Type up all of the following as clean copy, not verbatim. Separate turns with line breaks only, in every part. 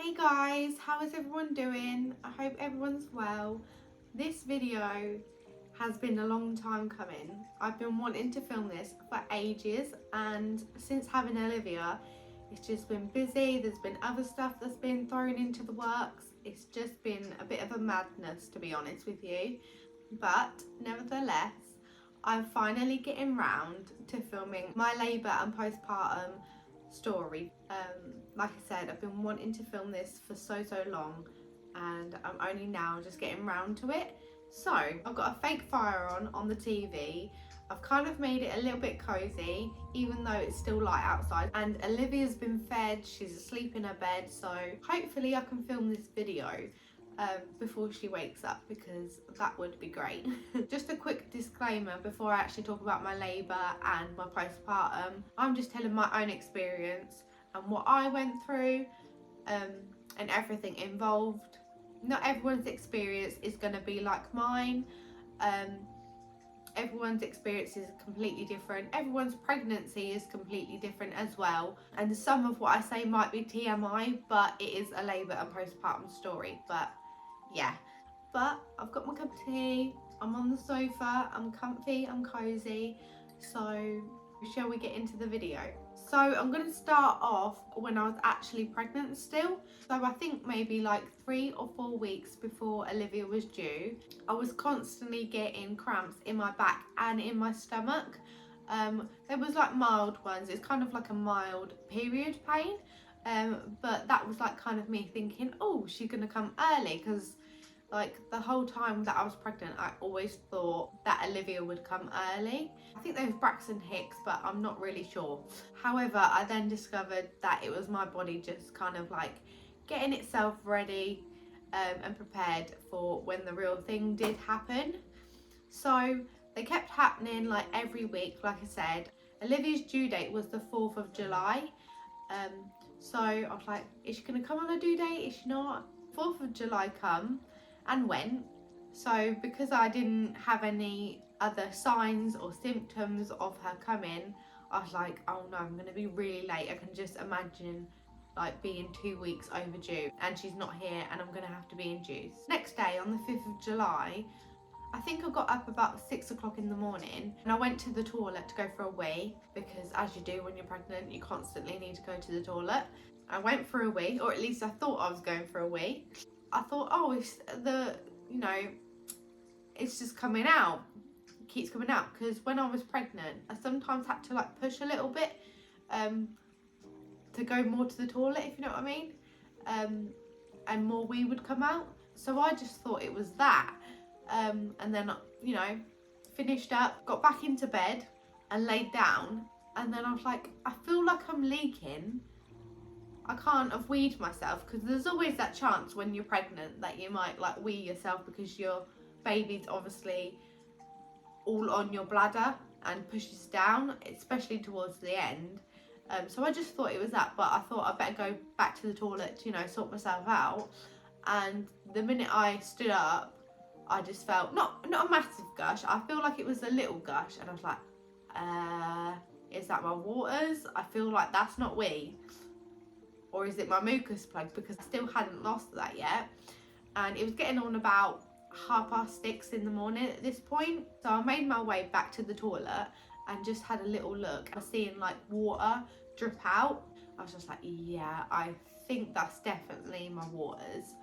Hey guys, how is everyone doing? I hope everyone's well. This video has been a long time coming. I've been wanting to film this for ages, and since having Olivia, it's just been busy. There's been other stuff that's been thrown into the works. It's just been a bit of a madness, to be honest with you. But nevertheless, I'm finally getting round to filming my labour and postpartum story. Like I said, I've been wanting to film this for so long, and I'm only now just getting round to it. So I've got a fake fire on the TV. I've kind of made it a little bit cozy, even though it's still light outside, and Olivia's been fed. She's asleep in her bed, so hopefully I can film this video before she wakes up, because that would be great. Just a quick disclaimer before I actually talk about my labour and my postpartum. I'm just telling my own experience and what I went through, and everything involved. Not everyone's experience is going to be like mine. Everyone's experience is completely different. Everyone's pregnancy is completely different as well, and some of what I say might be TMI, but it is a labour and postpartum story. But yeah, but I've got my cup of tea, I'm on the sofa, I'm comfy, I'm cozy. So shall we get into the video? So I'm going to start off when I was actually pregnant still. So I think maybe like 3 or 4 weeks before Olivia was due, I was constantly getting cramps in my back and in my stomach. There was like mild ones. It's kind of like a mild period pain. But that was like kind of me thinking, oh, she's going to come early, because like the whole time that I was pregnant, I always thought that Olivia would come early. I think there was Braxton Hicks, but I'm not really sure. However, I then discovered that it was my body just kind of like getting itself ready and prepared for when the real thing did happen. So they kept happening like every week. Like I said, Olivia's due date was the 4th of July. So I was like, is she going to come on her due date? Is she not? 4th of July come and went. So because I didn't have any other signs or symptoms of her coming, I was like, oh no, I'm going to be really late. I can just imagine like being 2 weeks overdue, and she's not here, and I'm going to have to be induced. Next day, on the 5th of July, I think I got up about 6 o'clock in the morning, and I went to the toilet to go for a wee, because as you do when you're pregnant, you constantly need to go to the toilet. I went for a wee, or at least I thought I was going for a wee. I thought, oh, it's it's just coming out. It keeps coming out, because when I was pregnant, I sometimes had to like push a little bit to go more to the toilet, if you know what I mean, and more wee would come out. So I just thought it was that. And then, finished up, got back into bed and laid down, and then I was like, I feel like I'm leaking. I can't have weed myself, because there's always that chance when you're pregnant that you might like wee yourself, because your baby's obviously all on your bladder and pushes down, especially towards the end. So I just thought it was that, but I thought I better go back to the toilet to, sort myself out. And the minute I stood up, I just felt not a massive gush. I feel like it was a little gush, and I was like, is that my waters? I feel like that's not wee. Or is it my mucus plug? Because I still hadn't lost that yet. And it was getting on about 6:30 in the morning at this point. So I made my way back to the toilet and just had a little look. I was seeing like water drip out. I was just like, yeah, I think that's definitely my waters.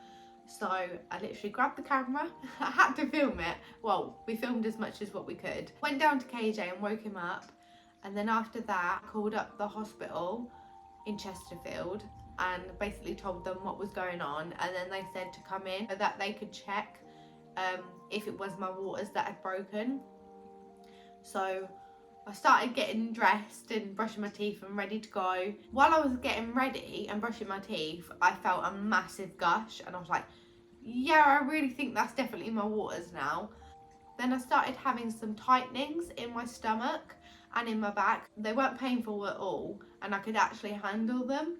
So I literally grabbed the camera. I had to film it. Well, we filmed as much as what we could. Went down to KJ and woke him up. And then after that, called up the hospital in Chesterfield and basically told them what was going on, and then they said to come in so that they could check if it was my waters that had broken. So I started getting dressed and brushing my teeth and ready to go. While I was getting ready and brushing my teeth, I felt a massive gush, and I was like, yeah, I really think that's definitely my waters now. Then I started having some tightenings in my stomach and in my back. They weren't painful at all, and I could actually handle them.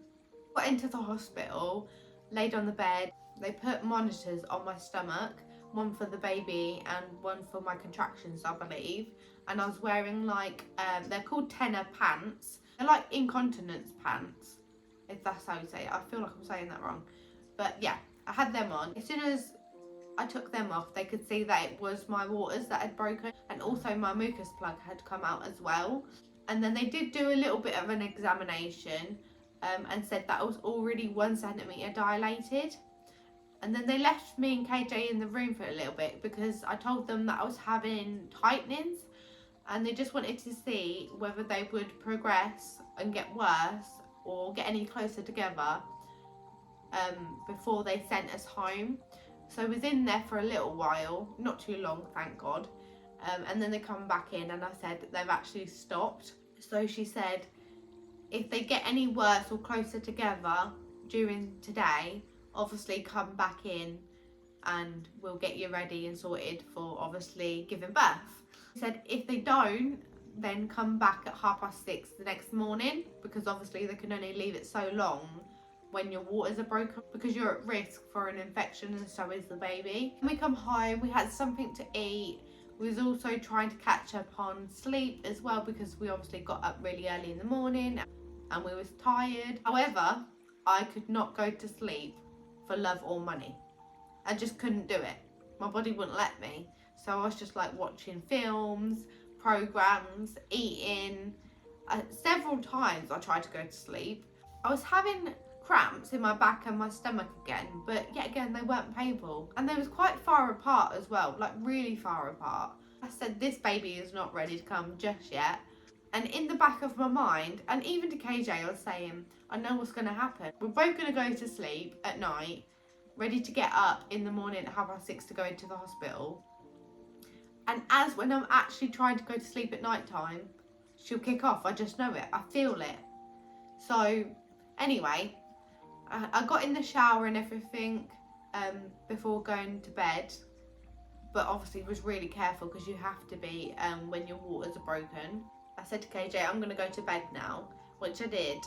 Got into the hospital, laid on the bed. They put monitors on my stomach, one for the baby and one for my contractions, I believe. And I was wearing like, they're called tenor pants. They're like incontinence pants, if that's how you say it. I feel like I'm saying that wrong. But yeah, I had them on. As soon as I took them off, they could see that it was my waters that had broken, and also my mucus plug had come out as well. And then they did do a little bit of an examination and said that I was already 1 centimetre dilated. And then they left me and KJ in the room for a little bit because I told them that I was having tightenings, and they just wanted to see whether they would progress and get worse or get any closer together before they sent us home. So I was in there for a little while, not too long, thank God. And then they come back in and I said that they've actually stopped. So she said, if they get any worse or closer together during today, obviously come back in and we'll get you ready and sorted for obviously giving birth. She said if they don't, then come back at 6:30 the next morning, because obviously they can only leave it so long when your waters are broken, because you're at risk for an infection and so is the baby. When we come home, we had something to eat. We was also trying to catch up on sleep as well, because we obviously got up really early in the morning and we was tired. However, I could not go to sleep for love or money. I just couldn't do it. My body wouldn't let me. So I was just like watching films, programs, eating. Several times I tried to go to sleep. I was having cramps in my back and my stomach again, but yet again they weren't painful, and they was quite far apart as well, like really far apart. I said this baby is not ready to come just yet. And in the back of my mind, and even to KJ, I was saying, I know what's going to happen. We're both going to go to sleep at night, ready to get up in the morning at 6:30 to go into the hospital. And as when I'm actually trying to go to sleep at night time, she'll kick off. I just know it. I feel it. So anyway, I got in the shower and everything before going to bed. But obviously was really careful, because you have to be when your waters are broken. I said to KJ, I'm going to go to bed now, which I did.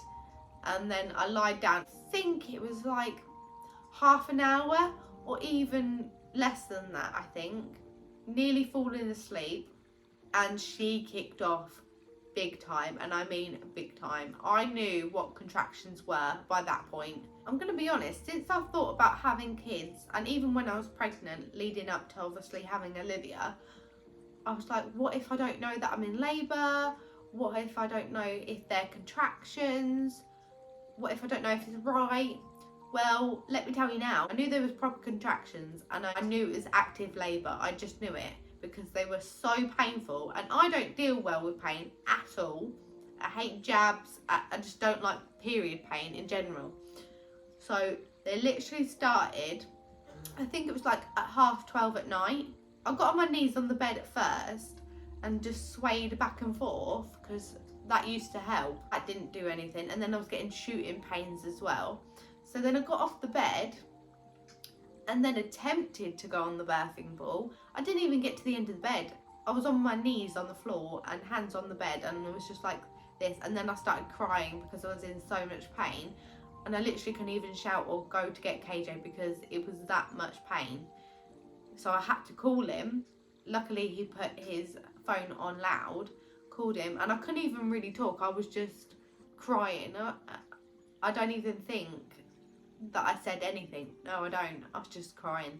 And then I lied down. I think it was like half an hour or even less than that, I think. Nearly falling asleep, and she kicked off big time, and I mean big time. I knew what contractions were by that point. I'm going to be honest, since I've thought about having kids, and even when I was pregnant leading up to obviously having Olivia, I was like, what if I don't know that I'm in labour? What if I don't know if they're contractions? What if I don't know if it's right? Well, let me tell you now, I knew there was proper contractions, and I knew it was active labour. I just knew it, because they were so painful, and I don't deal well with pain at all. I hate jabs. I just don't like period pain in general. So they literally started, I think it was like at 12:30 at night. I got on my knees on the bed at first and just swayed back and forth, because that used to help. That didn't do anything, and then I was getting shooting pains as well. So then I got off the bed and then attempted to go on the birthing ball. I didn't even get to the end of the bed. I was on my knees on the floor and hands on the bed, and it was just like this. And then I started crying because I was in so much pain, and I literally couldn't even shout or go to get KJ because it was that much pain. So I had to call him. Luckily he put his phone on loud, called him, and I couldn't even really talk. I was just crying. I don't even think that I said anything. No, I don't. I was just crying.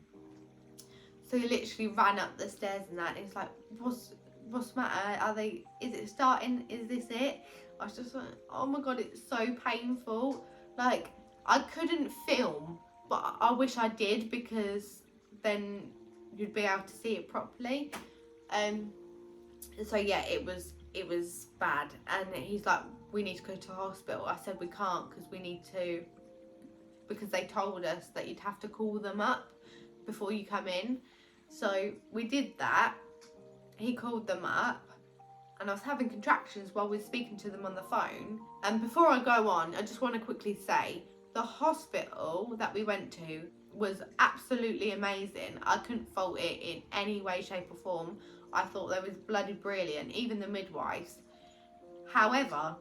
So he literally ran up the stairs and that, and he's like, what's the matter? Is it starting? Is this it? I was just like, oh my God, it's so painful. Like, I couldn't film, but I wish I did, because then you'd be able to see it properly. So yeah, it was bad. And he's like, we need to go to the hospital. I said we can't, because they told us that you'd have to call them up before you come in. So we did that. He called them up, and I was having contractions while we were speaking to them on the phone. And before I go on, I just want to quickly say, the hospital that we went to was absolutely amazing. I couldn't fault it in any way, shape or form. I thought they was bloody brilliant, even the midwives. However,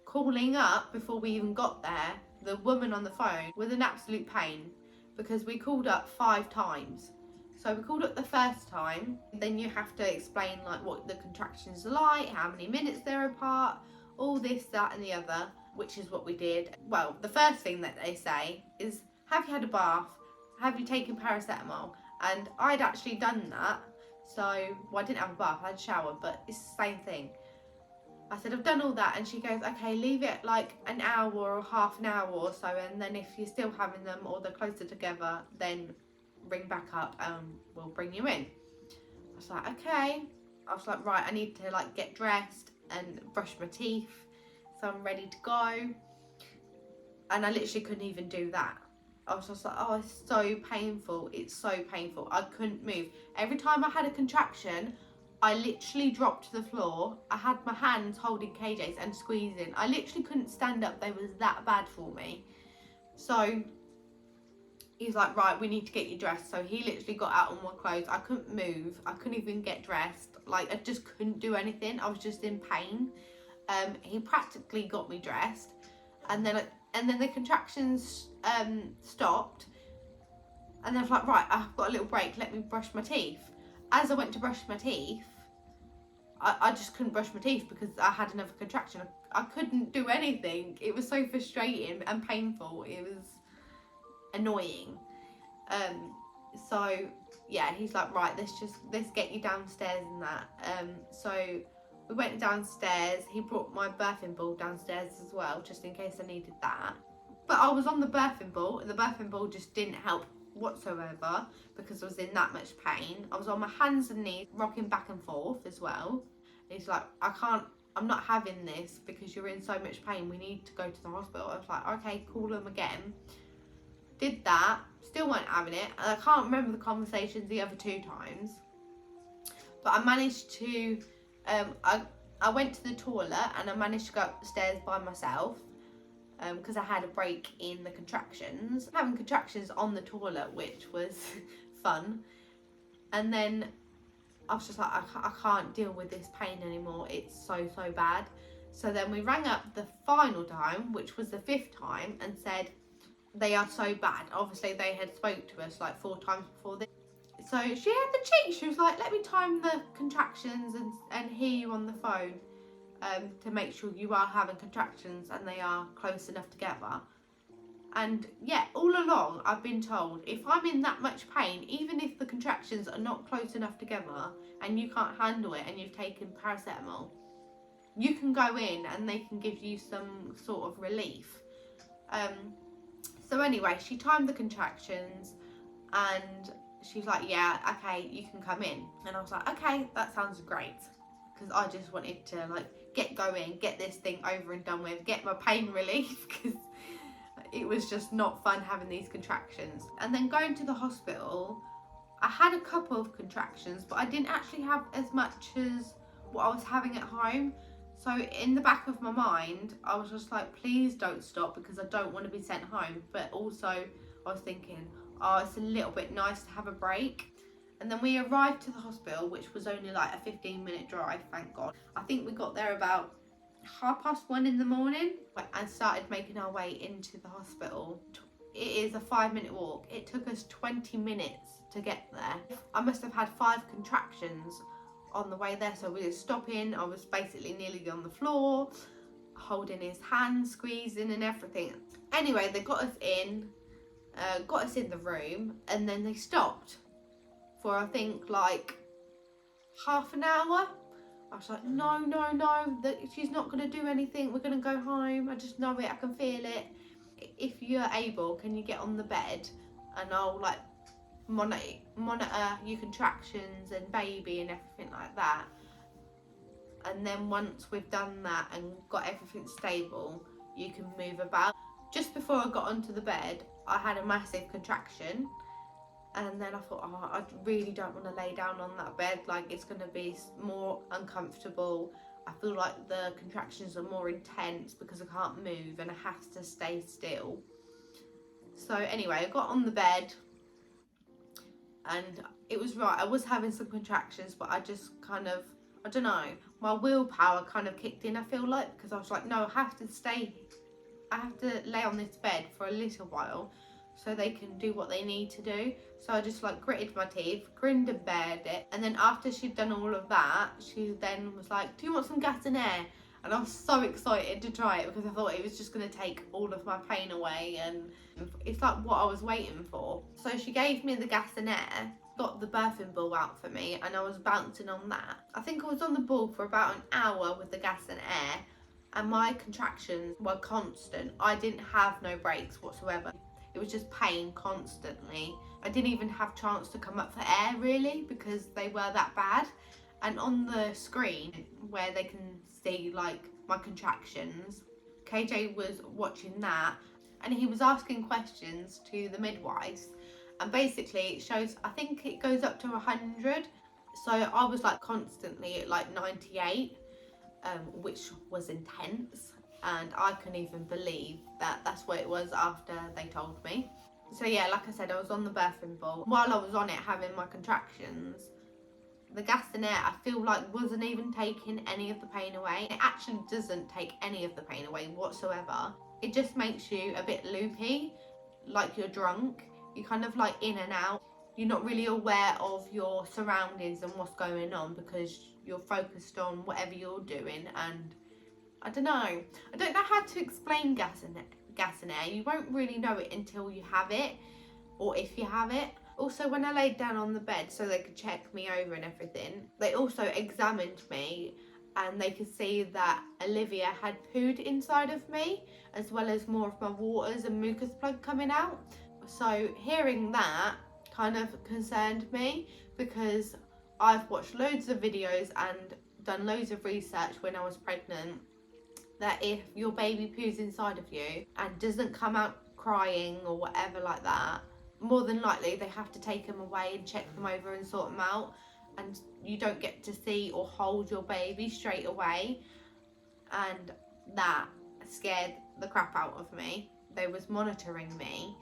calling up before we even got there, the woman on the phone was an absolute pain, because we called up 5 times. So we called up the first time, then you have to explain like what the contractions are like, how many minutes they're apart, all this, that and the other, which is what we did. Well, the first thing that they say is, have you had a bath? Have you taken paracetamol? And I'd actually done that. So, well, I didn't have a bath, I had a shower, but it's the same thing. I said, I've done all that. And she goes, okay, leave it like an hour or half an hour or so. And then if you're still having them or they're closer together, then ring back up and we'll bring you in. I was like, okay. I was like, right, I need to like get dressed and brush my teeth. So I'm ready to go. And I literally couldn't even do that. I was just like, oh, it's so painful. It's so painful. I couldn't move. Every time I had a contraction, I literally dropped to the floor. I had my hands holding KJ's and squeezing. I literally couldn't stand up. They was that bad for me. So he's like, right, we need to get you dressed. So he literally got out all my clothes. I couldn't move. I couldn't even get dressed. Like, I just couldn't do anything. I was just in pain. He practically got me dressed. And then the contractions stopped. And then I was like, right, I've got a little break. Let me brush my teeth. As I went to brush my teeth, I just couldn't brush my teeth because I had another contraction. I couldn't do anything. It was so frustrating and painful. It was annoying. So yeah, he's like, right, let's get you downstairs and that. So we went downstairs. He brought my birthing ball downstairs as well, just in case I needed that. But I was on the birthing ball, and the birthing ball just didn't help whatsoever because I was in that much pain. I was on my hands and knees, rocking back and forth as well. And he's like, I'm not having this because you're in so much pain. We need to go to the hospital. I was like, okay, call them again. Did that, still weren't having it. And I can't remember the conversations the other 2 times. But I managed to, I went to the toilet and I managed to go upstairs by myself. Because I had a break in the contractions. Having contractions on the toilet, which was fun. And then I was just like, I can't deal with this pain anymore. It's so bad. So then we rang up the final time, which was the 5th time, and said they are so bad. Obviously, they had spoke to us like 4 times before this. So she had the cheek. She was like, let me time the contractions and hear you on the phone. To make sure you are having contractions and they are close enough together. And yeah, all along I've been told if I'm in that much pain, even if the contractions are not close enough together and you can't handle it and you've taken paracetamol, you can go in and they can give you some sort of relief. So anyway, she timed the contractions and she's like, yeah, okay, you can come in. And I was like, okay, that sounds great. Because I just wanted to like get going, get this thing over and done with, get my pain relief, because it was just not fun having these contractions. And then going to the hospital, I had a couple of contractions, but I didn't actually have as much as what I was having at home. So in the back of my mind, I was just like, please don't stop because I don't want to be sent home. But also I was thinking, oh, it's a little bit nice to have a break. And then we arrived to the hospital, which was only like a 15-minute drive, thank God. I think we got there about 1:30 in the morning and started making our way into the hospital. It is a 5-minute walk. It took us 20 minutes to get there. I must have had 5 contractions on the way there. So we were stopping. I was basically nearly on the floor, holding his hand, squeezing and everything. Anyway, they got us in the room, and then they stopped for I think like half an hour. I was like, no, that she's not going to do anything. We're going to go home. I just know it. I can feel it. If you're able, can you get on the bed and I'll like monitor your contractions and baby and everything like that. And then once we've done that and got everything stable, you can move about. Just before I got onto the bed, I had a massive contraction. And then I thought, oh, I really don't want to lay down on that bed. Like, it's going to be more uncomfortable. I feel like the contractions are more intense because I can't move and I have to stay still. So anyway, I got on the bed and it was right. I was having some contractions, but I just kind of, I don't know, my willpower kind of kicked in, I feel like, because I was like, no, I have to lay on this bed for a little while so they can do what they need to do. So I just like gritted my teeth, grinned and bared it. And then after she'd done all of that, she then was like, do you want some gas and air? and I was so excited to try it because I thought it was just going to take all of my pain away, and it's like what I was waiting for. So she gave me the gas and air, got the birthing ball out for me, and I was bouncing on that. I think I was on the ball for about an hour with the gas and air, and my contractions were constant. I didn't have no breaks whatsoever. It was just pain constantly. I didn't even have chance to come up for air really because they were that bad. And on the screen where they can see like my contractions, KJ was watching that and he was asking questions to the midwives, and basically it shows, I think it goes up to 100. So I was like constantly at like 98, which was intense, and I couldn't even believe that that's what it was after they told me. So yeah, like I said, I was on the birthing ball. While I was on it having my contractions, the gas and air, I feel like wasn't even taking any of the pain away. It actually doesn't take any of the pain away whatsoever. It just makes you a bit loopy, like you're drunk. You're kind of like in and out. You're not really aware of your surroundings and what's going on because you're focused on whatever you're doing. And I don't know how to explain gas and air. You won't really know it until you have it, or if you have it. Also, when I laid down on the bed so they could check me over and everything, they also examined me and they could see that Olivia had pooed inside of me, as well as more of my waters and mucus plug coming out. So hearing that kind of concerned me, because I've watched loads of videos and done loads of research when I was pregnant, that if your baby poos inside of you and doesn't come out crying or whatever like that, more than likely they have to take them away and check them over and sort them out, and you don't get to see or hold your baby straight away. And that scared the crap out of me. They was monitoring me,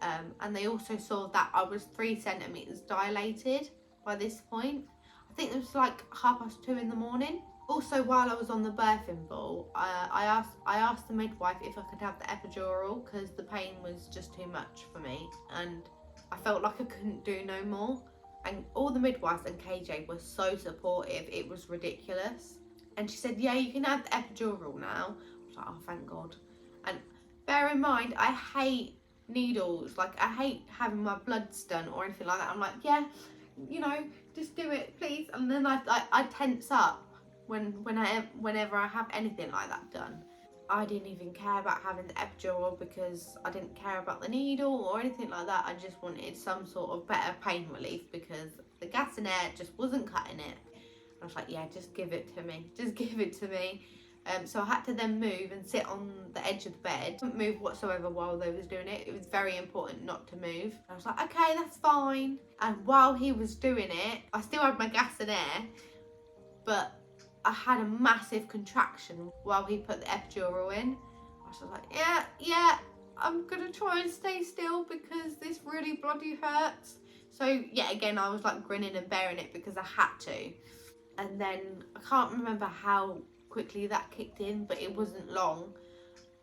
and they also saw that I was 3 centimeters dilated by this point. I think it was like 2:30 in the morning. Also, while I was on the birthing ball, I asked the midwife if I could have the epidural because the pain was just too much for me and I felt like I couldn't do no more. And all the midwives and KJ were so supportive, it was ridiculous. And she said, yeah, you can have the epidural now. I was like, oh, thank God. And bear in mind, I hate needles. Like, I hate having my bloods done or anything like that. I'm like, yeah, you know, just do it, please. And then I tense up whenever I have anything like that done. I didn't even care about having the epidural because I didn't care about the needle or anything like that. I just wanted some sort of better pain relief because the gas and air just wasn't cutting it. I was like, yeah, just give it to me. Just give it to me. So I had to then move and sit on the edge of the bed. Didn't move whatsoever while they was doing it. It was very important not to move. I was like, okay, that's fine. And while he was doing it, I still had my gas and air, but I had a massive contraction while he put the epidural in. I was like, yeah, I'm gonna try and stay still because this really bloody hurts. So yeah, again, I was like grinning and bearing it because I had to. And then I can't remember how quickly that kicked in, but it wasn't long.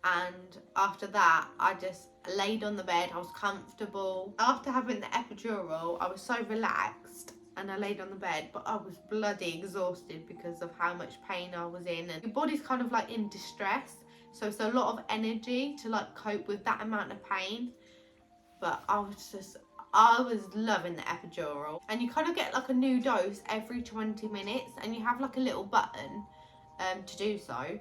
And after that, I just laid on the bed. I was comfortable. After having the epidural, I was so relaxed. And I laid on the bed, but I was bloody exhausted because of how much pain I was in. And your body's kind of like in distress, so it's a lot of energy to like cope with that amount of pain. But I was loving the epidural. And you kind of get like a new dose every 20 minutes, and you have like a little button to do so.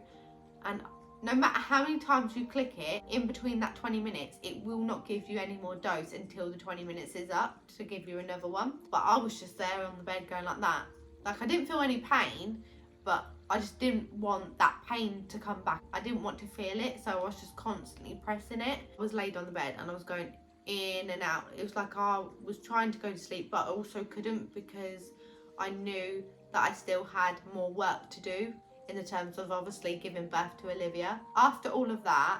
And no matter how many times you click it, in between that 20 minutes, it will not give you any more dose until the 20 minutes is up to give you another one. But I was just there on the bed going like that. Like, I didn't feel any pain, but I just didn't want that pain to come back. I didn't want to feel it, so I was just constantly pressing it. I was laid on the bed and I was going in and out. It was like I was trying to go to sleep, but I also couldn't because I knew that I still had more work to do in the terms of obviously giving birth to Olivia. After all of that,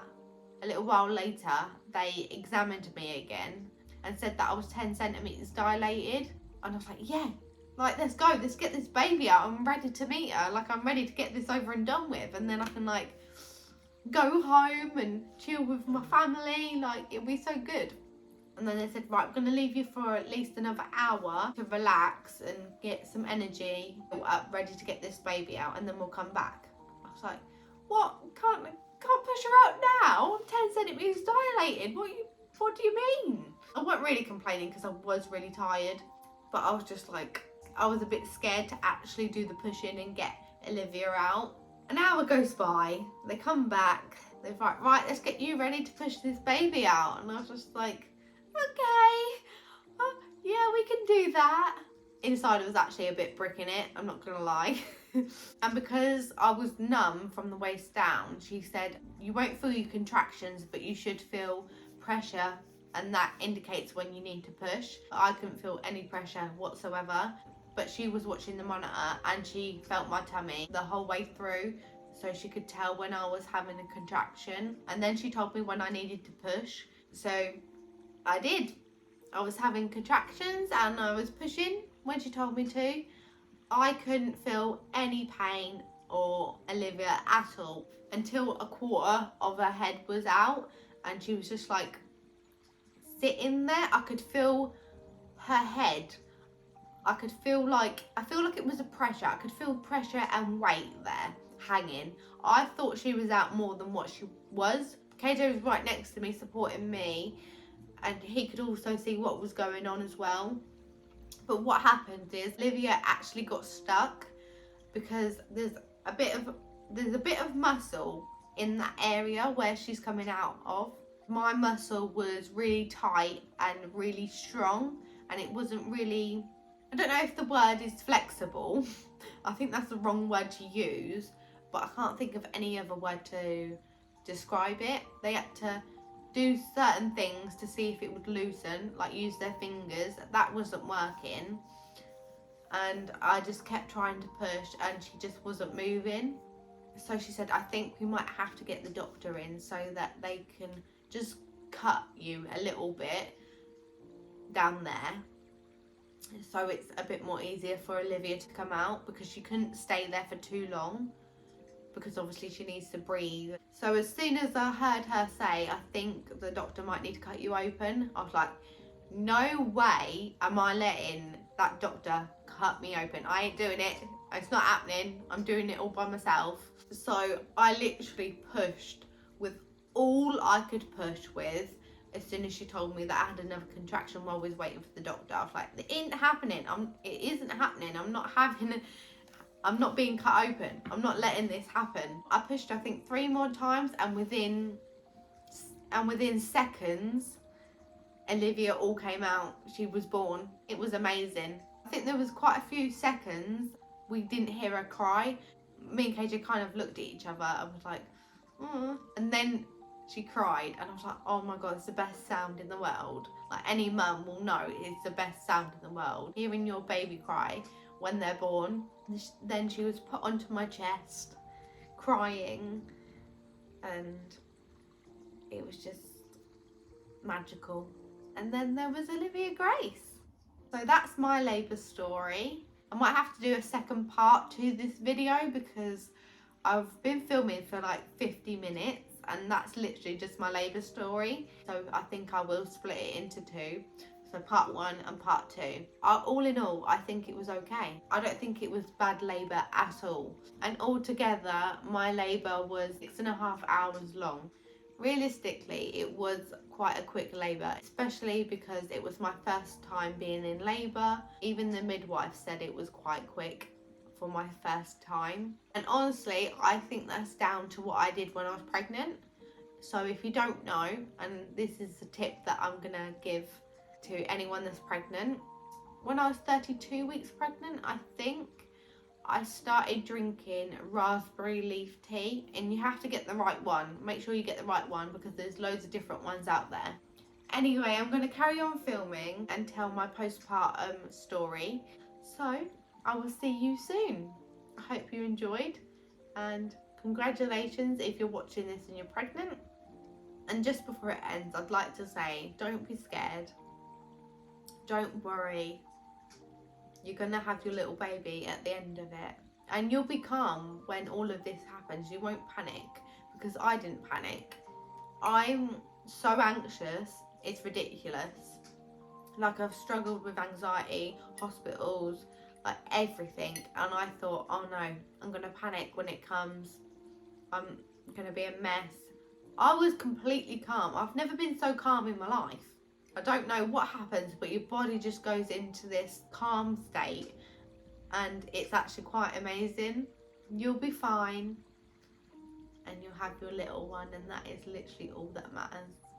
a little while later, they examined me again and said that I was 10 centimeters dilated. And I was like, yeah, like, let's go, let's get this baby out. I'm ready to meet her. Like, I'm ready to get this over and done with. And then I can like go home and chill with my family. Like, it'll be so good. And then they said, right, I'm going to leave you for at least another hour to relax and get some energy up, ready to get this baby out, and then we'll come back. was like, what? Can't push her out now? I'm 10 centimetres dilated. What do you mean? I wasn't really complaining because I was really tired, but I was just like, I was a bit scared to actually do the pushing and get Olivia out. An hour goes by, they come back, they're like, right, let's get you ready to push this baby out. And I was just like, okay, yeah, we can do that. Inside it was actually a bit bricking it, I'm not gonna lie. And because I was numb from the waist down, she said, you won't feel your contractions, but you should feel pressure, and that indicates when you need to push. I couldn't feel any pressure whatsoever, but she was watching the monitor and she felt my tummy the whole way through, so she could tell when I was having a contraction. And then she told me when I needed to push, so I did. I was having contractions and I was pushing when she told me to. I couldn't feel any pain or Olivia at all until a quarter of her head was out, and she was just like sitting there. I could feel her head. I feel like it was a pressure. I could feel pressure and weight there hanging. I thought she was out more than what she was. KJ was right next to me supporting me, and he could also see what was going on as well. But what happened is Olivia actually got stuck because there's a bit of muscle in that area where she's coming out of. My muscle was really tight and really strong, and it wasn't really, I don't know if the word is flexible. I think that's the wrong word to use, but I can't think of any other word to describe it. They had to do certain things to see if it would loosen, like use their fingers. That wasn't working, and I just kept trying to push and she just wasn't moving. So she said, I think we might have to get the doctor in so that they can just cut you a little bit down there, so it's a bit more easier for Olivia to come out, because she couldn't stay there for too long, because obviously she needs to breathe. So as soon as I heard her say, I think the doctor might need to cut you open, I was like, no way am I letting that doctor cut me open. I ain't doing it. It's not happening. I'm doing it all by myself. So I literally pushed with all I could push with. As soon as she told me that I had another contraction while we was waiting for the doctor, I was like, it ain't happening. It isn't happening. I'm not being cut open. I'm not letting this happen. I pushed, I think, 3 more times, and within seconds, Olivia all came out. She was born. It was amazing. I think there was quite a few seconds we didn't hear her cry. Me and KJ kind of looked at each other and was like, and then she cried, and I was like, oh my god, it's the best sound in the world. Like, any mum will know it's the best sound in the world. Hearing your baby cry when they're born. Then she was put onto my chest, crying, and it was just magical. And then there was Olivia Grace. So that's my labour story. I might have to do a second part to this video because I've been filming for like 50 minutes and that's literally just my labour story. So I think I will split it into 2. So part 1 and part 2. All in all, I think it was okay. I don't think it was bad labour at all. And altogether, my labour was 6.5 hours long. Realistically, it was quite a quick labour, especially because it was my first time being in labour. Even the midwife said it was quite quick for my first time. And honestly, I think that's down to what I did when I was pregnant. So if you don't know, and this is a tip that I'm gonna give to anyone that's pregnant, when I was 32 weeks pregnant, I think, I started drinking raspberry leaf tea, and you have to get the right one. Make sure you get the right one because there's loads of different ones out there. Anyway, I'm going to carry on filming and tell my postpartum story. So I will see you soon. I hope you enjoyed, and congratulations if you're watching this and you're pregnant. And just before it ends, I'd like to say, don't be scared. Don't worry. You're gonna have your little baby at the end of it, and you'll be calm when all of this happens. You won't panic, because I didn't panic. I'm so anxious, it's ridiculous. Like, I've struggled with anxiety, hospitals, like everything, and I thought, oh no, I'm gonna panic when it comes. I'm going to be a mess. I was completely calm. I've never been so calm in my life. I don't know what happens, but your body just goes into this calm state, and it's actually quite amazing. You'll be fine, and you'll have your little one, and that is literally all that matters.